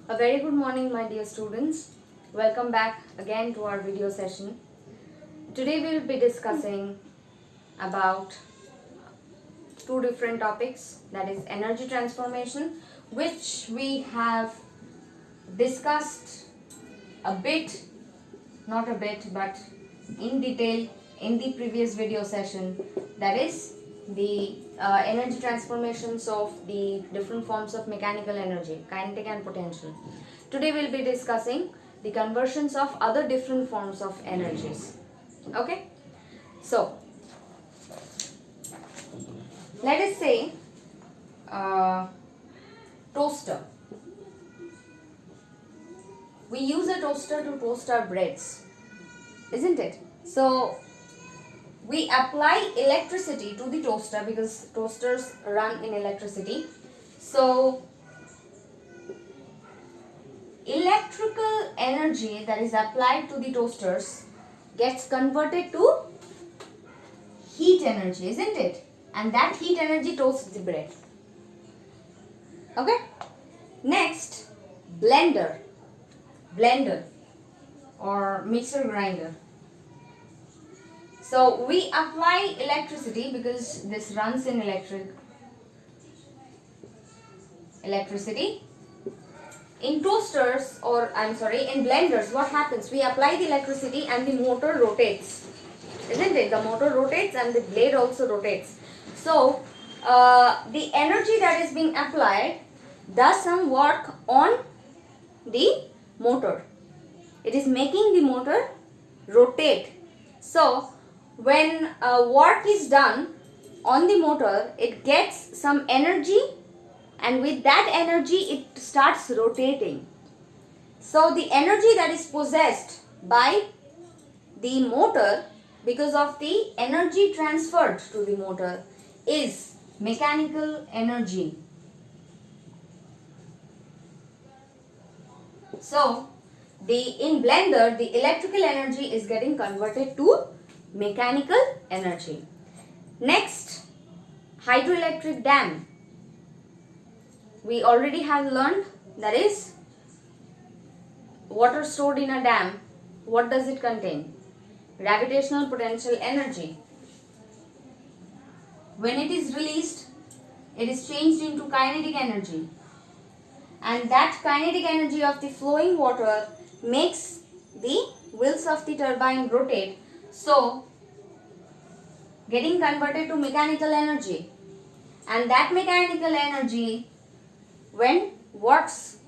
A very good morning, my dear students. Welcome back again to our video session. Today we will be discussing about two different topics, that is energy transformation, which we have discussed a bit, not a bit, but in detail in the previous video session, that is the energy transformations of the different forms of mechanical energy, kinetic and potential. Today we'll be discussing the conversions of other different forms of energies. Okay, so let us say toaster. We use a toaster to toast our breads, isn't it? So we apply electricity to the toaster because toasters run in electricity. So electrical energy that is applied to the toasters gets converted to heat energy, isn't it? And that heat energy toasts the bread. Okay? Next, blender or mixer grinder. So we apply electricity because this runs in electricity. In toasters in blenders, what happens? We apply the electricity and the motor rotates, isn't it? The motor rotates and the blade also rotates. So the energy that is being applied does some work on the motor. It is making the motor rotate. So when work is done on the motor, it gets some energy, and with that energy it starts rotating. So the energy that is possessed by the motor because of the energy transferred to the motor is mechanical energy. So in blender, the electrical energy is getting converted to mechanical energy. Next, hydroelectric dam. We already have learned, that is water stored in a dam. What does it contain? Gravitational potential energy. When it is released, it is changed into kinetic energy, and that kinetic energy of the flowing water makes the wheels of the turbine rotate, so getting converted to mechanical energy. And that mechanical energy, when works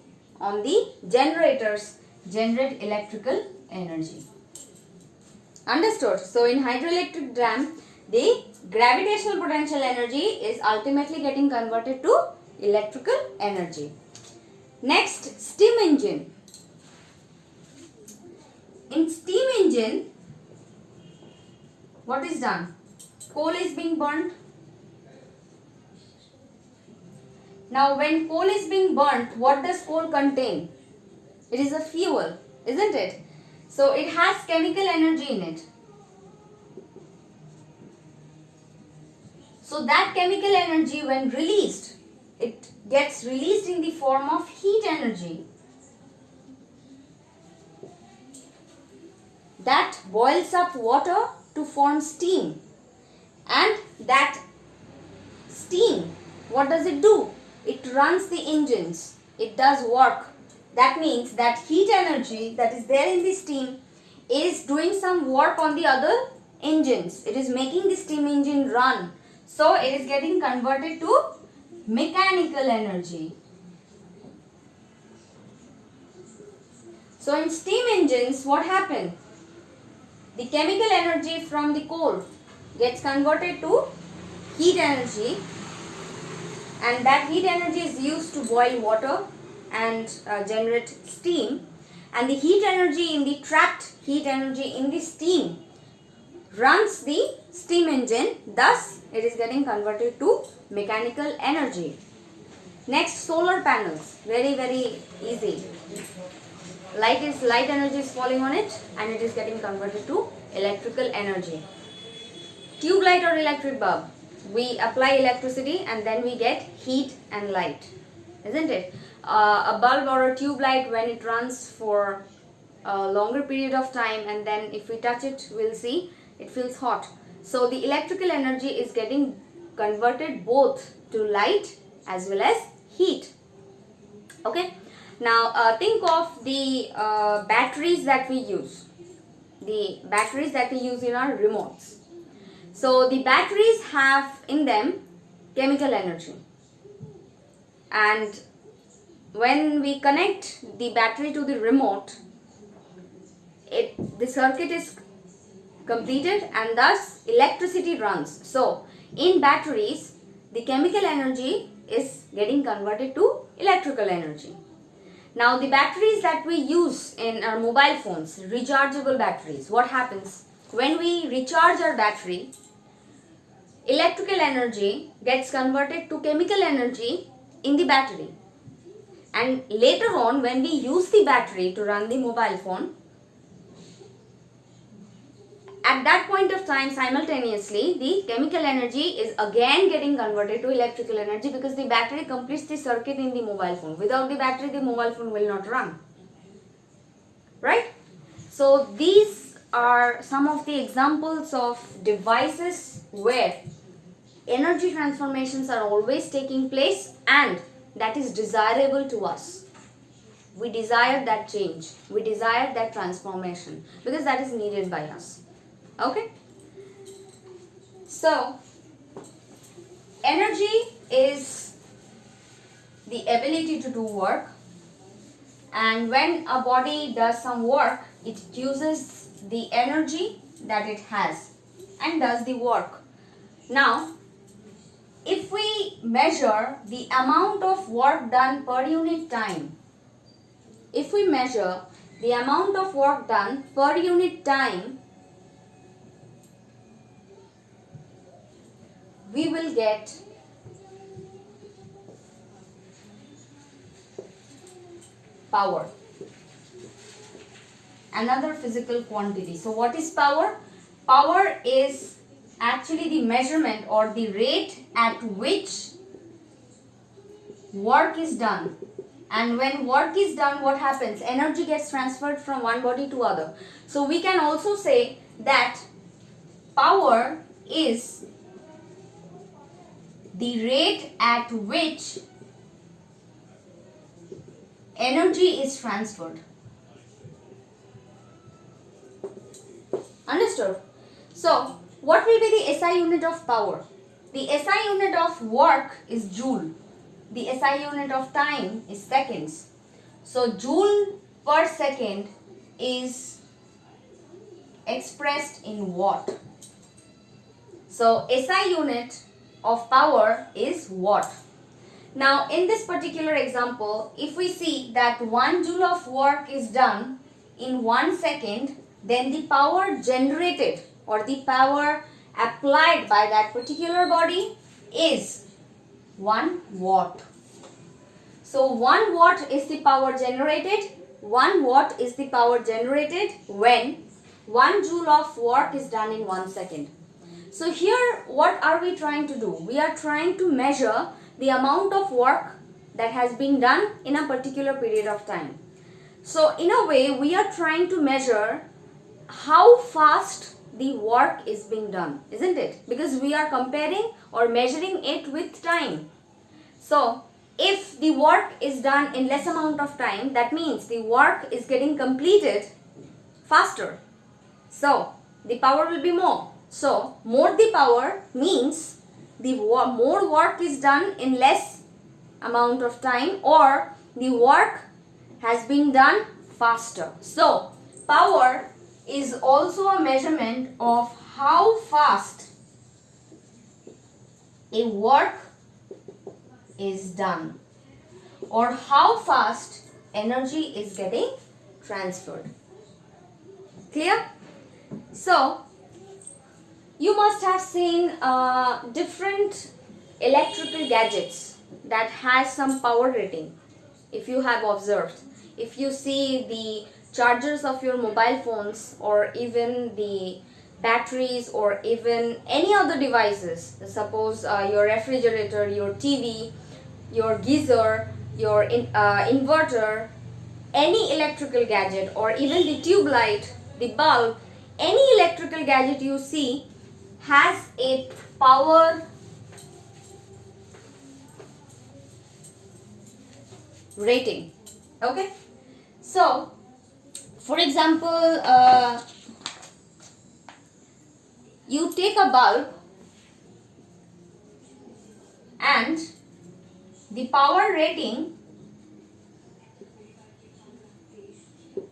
on the generators, generate electrical energy. Understood? So in hydroelectric dam, the gravitational potential energy is ultimately getting converted to electrical energy. Next, steam engine. In steam engine, what is done? Coal is being burnt. Now when coal is being burnt, what does coal contain? It is a fuel, isn't it? So it has chemical energy in it. So that chemical energy, when released, it gets released in the form of heat energy. That boils up water to form steam. And that steam, what does it do? It runs the engines. It does work. That means that heat energy that is there in the steam is doing some work on the other engines. It is making the steam engine run. So it is getting converted to mechanical energy. So in steam engines, what happened? The chemical energy from the coal gets converted to heat energy, and that heat energy is used to boil water and generate steam, and the heat energy in the trapped heat energy in the steam runs the steam engine, thus it is getting converted to mechanical energy. Next, solar panels. Very easy. Light energy is falling on it and it is getting converted to electrical energy. Tube light or electric bulb. We apply electricity and then we get heat and light, isn't it? a bulb or a tube light, when it runs for a longer period of time, and then if we touch it, we'll see it feels hot. So the electrical energy is getting converted both to light as well as heat. Okay. Now think of the batteries that we use. The batteries that we use in our remotes. So the batteries have in them chemical energy, and when we connect the battery to the remote, the circuit is completed and thus electricity runs. So in batteries, the chemical energy is getting converted to electrical energy. Now the batteries that we use in our mobile phones, rechargeable batteries, what happens? When we recharge our battery, electrical energy gets converted to chemical energy in the battery. And later on, when we use the battery to run the mobile phone, at that point of time, simultaneously, the chemical energy is again getting converted to electrical energy, because the battery completes the circuit in the mobile phone. Without the battery, the mobile phone will not run. Right? So these are some of the examples of devices where energy transformations are always taking place, and that is desirable to us. We desire that change. We desire that transformation because that is needed by us. Okay? So, energy is the ability to do work, and when a body does some work, it uses the energy that it has and does the work. Now, if we measure the amount of work done per unit time, if we measure the amount of work done per unit time, we will get power, another physical quantity. So what is power? Power is actually the measurement or the rate at which work is done. And when work is done, what happens? Energy gets transferred from one body to other. So we can also say that power is the rate at which energy is transferred. Understood? So, what will be the SI unit of power? The SI unit of work is joule. The SI unit of time is seconds. So, joule per second is expressed in watt. So, SI unit of power is watt. Now, in this particular example, if we see that 1 joule of work is done in 1 second, then the power generated or the power applied by that particular body is 1 watt. So 1 watt is the power generated. 1 watt is the power generated when 1 joule of work is done in 1 second. So here what are we trying to do? We are trying to measure the amount of work that has been done in a particular period of time. So in a way we are trying to measure how fast the work is being done, isn't it? Because we are comparing or measuring it with time. So if the work is done in less amount of time, that means the work is getting completed faster. So the power will be more. So more the power means the more work is done in less amount of time, or the work has been done faster. So power is also a measurement of how fast a work is done or how fast energy is getting transferred. Clear? So you must have seen different electrical gadgets that has some power rating. If you have observed, if you see the chargers of your mobile phones, or even the batteries, or even any other devices, suppose your refrigerator, your TV, your geyser, your inverter, any electrical gadget, or even the tube light, the bulb, any electrical gadget you see has a power rating. Okay, so for example, you take a bulb and the power rating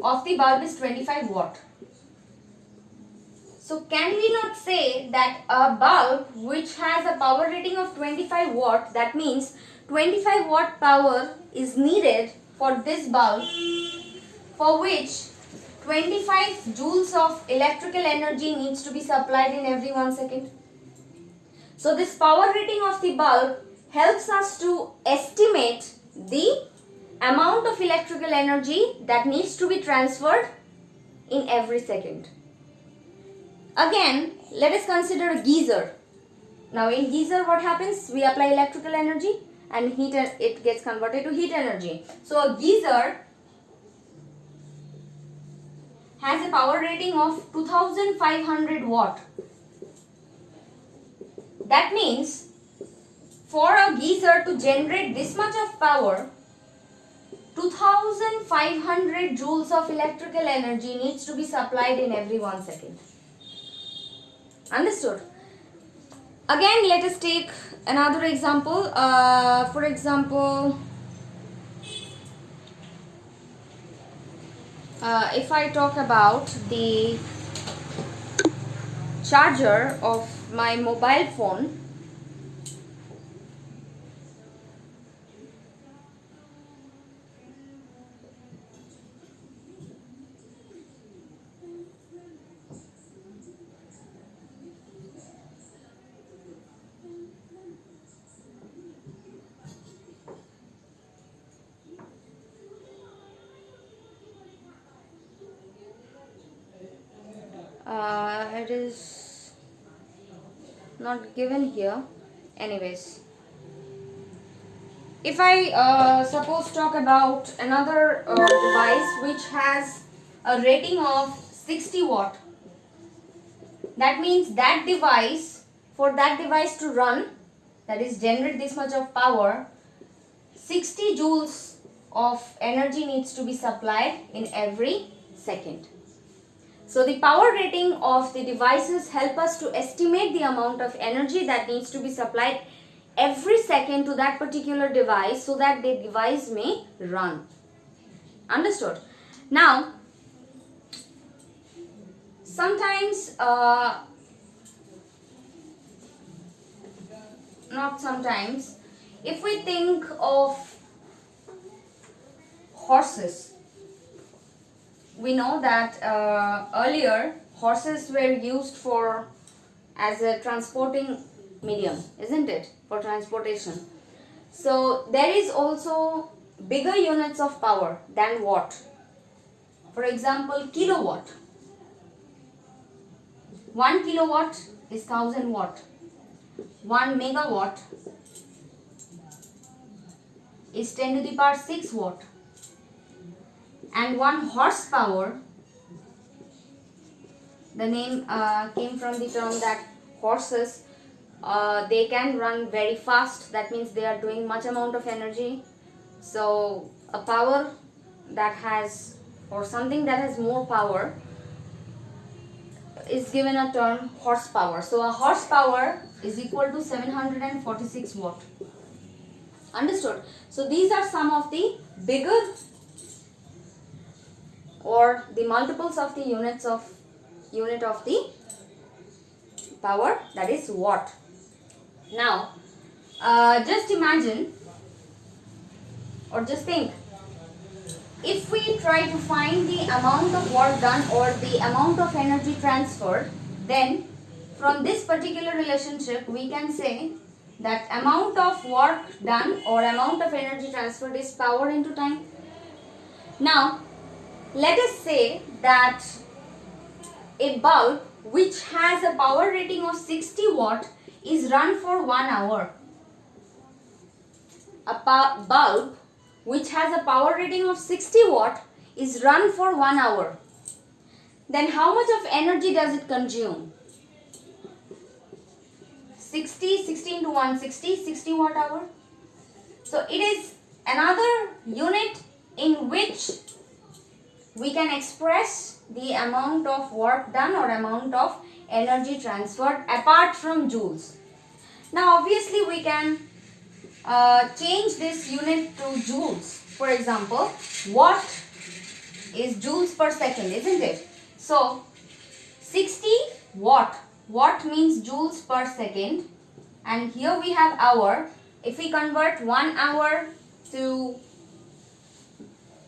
of the bulb is 25 watt. So can we not say that a bulb which has a power rating of 25 watt, that means 25 watt power is needed for this bulb, for which 25 joules of electrical energy needs to be supplied in every 1 second. So this power rating of the bulb helps us to estimate the amount of electrical energy that needs to be transferred in every second. Again, let us consider a geyser. Now in geyser what happens? We apply electrical energy and it gets converted to heat energy. So a geyser has a power rating of 2500 watt. That means for a geyser to generate this much of power, 2500 joules of electrical energy needs to be supplied in every 1 second. Understood? Again, let us take another example. For example, if I talk about the charger of my mobile phone, it is not given here. Anyways, if I suppose talk about another device which has a rating of 60 watt, that means that device, for that device to run, that is generate this much of power, 60 joules of energy needs to be supplied in every second. So the power rating of the devices help us to estimate the amount of energy that needs to be supplied every second to that particular device so that the device may run. Understood? Now, sometimes, not sometimes, if we think of horses, we know that earlier horses were used for as a transporting medium, isn't it, for transportation. So there is also bigger units of power than watt. For example, kilowatt. 1 kilowatt is 1000 watt. 1 megawatt is 10 to the power 6 watt. And 1 horsepower, the name came from the term that horses, they can run very fast. That means they are doing much amount of energy. So a power that has, or something that has more power, is given a term horsepower. So a horsepower is equal to 746 watt. Understood? So these are some of the bigger or the multiples of the unit of the power, that is watt. Now, just imagine or just think, if we try to find the amount of work done or the amount of energy transferred, then from this particular relationship we can say that amount of work done or amount of energy transferred is power into time. Now, let us say that a bulb which has a power rating of 60 watt is run for 1 hour. A bulb which has a power rating of 60 watt is run for 1 hour, then how much of energy does it consume? 60 into 160, 60 watt hour. So it is another unit in which we can express the amount of work done or amount of energy transferred apart from joules. Now obviously we can change this unit to joules. For example, watt is joules per second, isn't it? So 60 watt. Watt means joules per second, and here we have hour. If we convert 1 hour to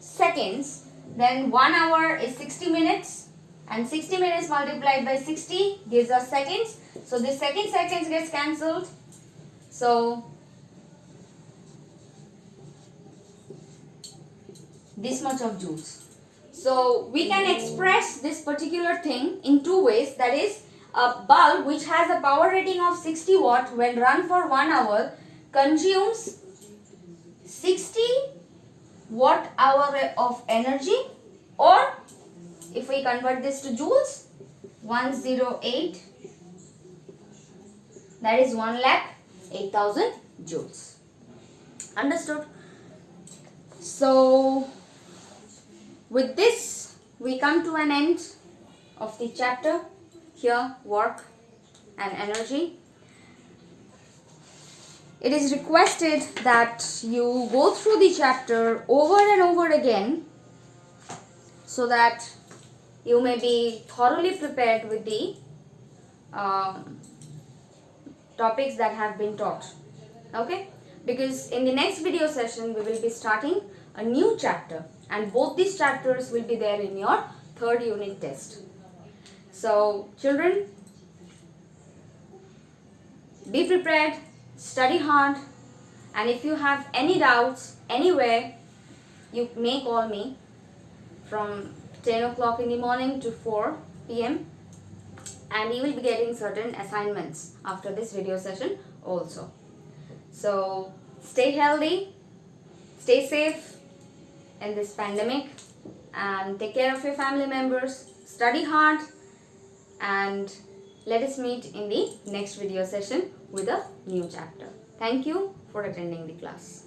seconds, then 1 hour is 60 minutes, and 60 minutes multiplied by 60 gives us seconds. So this seconds gets cancelled. So this much of joules. So we can express this particular thing in two ways. That is, a bulb which has a power rating of 60 watt when run for 1 hour consumes 60 watt hour of energy, or if we convert this to joules, 108, that is 1,08,000 joules. Understood? So with this we come to an end of the chapter here, work and energy. It is requested that you go through the chapter over and over again so that you may be thoroughly prepared with the topics that have been taught. Okay? Because in the next video session we will be starting a new chapter, and both these chapters will be there in your third unit test. So children, be prepared, study hard, and if you have any doubts anywhere, you may call me from 10 o'clock in the morning to 4 p.m. and you will be getting certain assignments after this video session also. So stay healthy, stay safe in this pandemic, and take care of your family members, study hard, and let us meet in the next video session with a new chapter. Thank you for attending the class.